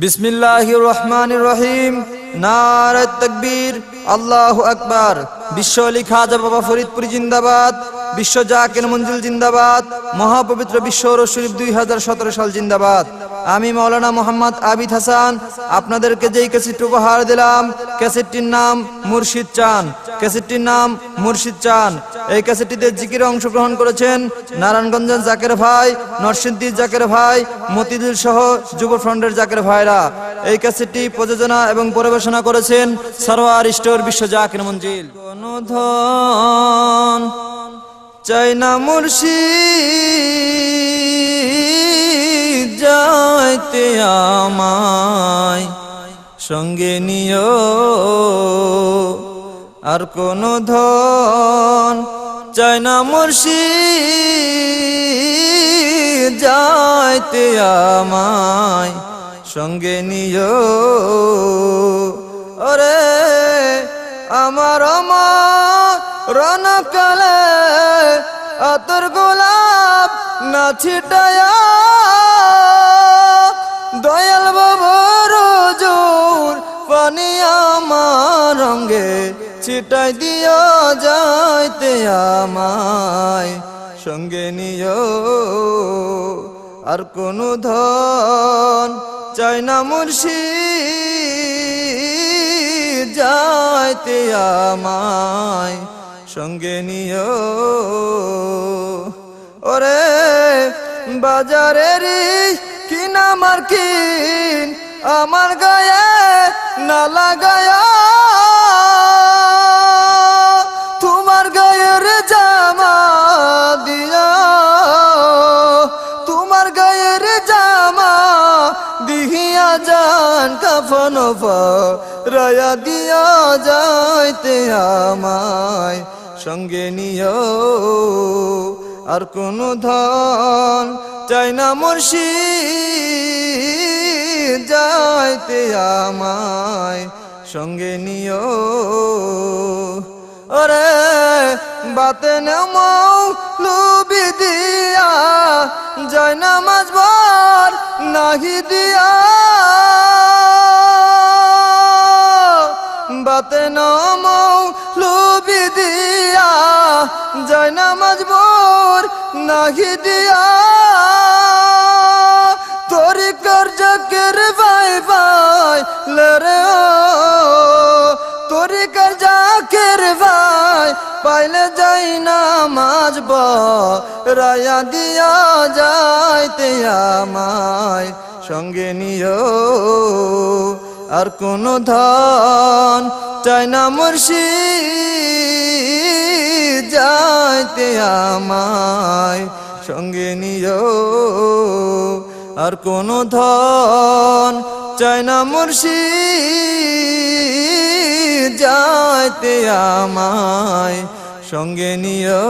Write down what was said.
বিসমিল্লাহির রহমানির রহিম। নারে তাকবীর, আল্লাহু আকবার। বিশ্ব আলী খাজা বাবা ফরিদপুরি জিন্দাবাদ, বিশ্ব জাকির মঞ্জিল জিন্দাবাদ, মহাপবিত্র বিশ্ব শরীফ 2017 সাল জিন্দাবাদ। আমি মাওলানা মোহাম্মদ আবিদ হাসান আপনাদেরকে যেই ক্যাসেট উপহার দিলাম, ক্যাসেটটির নাম মুর্শিদ চান। ক্যাসেটটির নাম মুর্শিদ চান। এই ক্যাসেটটিতে জিকিরে অংশগ্রহণ করেছেন নারায়ণগঞ্জের জাকের ভাই, নরসিংদীর জাকের ভাই, মতিঝিল সহ যুব ফ্রন্টের জাকের ভাইরা। এই ক্যাসেটটি প্রযোজনা এবং পরিবেশনা করেছেন সরওয়ার স্টোর, বিশ্ব জাকির মঞ্জিল। কোন ধন চাই না মুর্শিদ, যাইতে আমায় সঙ্গে নিও। আর কোন ধন চাই না মুর্শিদ, যাইতে আমায় সঙ্গে নিও। ওরে আমার রণকালে আতর গোলাপ না ছিটায়া, দয়াল বাবার জোর পানি আমার রঙে ছিটাই দিও, যাইতে আমায় সঙ্গে নিও। আর কোন ধন চাই না মুর্শিদ, যাইতে আমায় সঙ্গে নিও। ওরে বাজারের কিনা মার্কিন আমার গায়ে না লাগায়া, তোমার গায়ের জামা দিয়া, তোমার গায়ের জামা দিহিয়া যান কাফন রায়া দিয়া, যাইতে আমায় সঙ্গে নিও। আর কোন ধন চাই না মুর্শিদ, যাইতে আমায় সঙ্গে নিও। ওরে বাতে মৌলবি দিয়া, যায় নামাজ বার নাহি দিয়া, বাতে মৌলবি দিয়া, যায় নামাজ বার নাহি দিয়া। তোরি কর জাকের ভাই ভাই লরে, তোরি কর জাকের ভাই পাইলে যাই নামাজ রায়া দিয়া, যাইতে আমায় সঙ্গে নিও। আর কোন ধন চাই না মুর্শিদ, যাইতে আমায় সঙ্গে নিও। আর কোন ধন চাই না মুর্শিদ, যাইতে আমায় সঙ্গে নিও।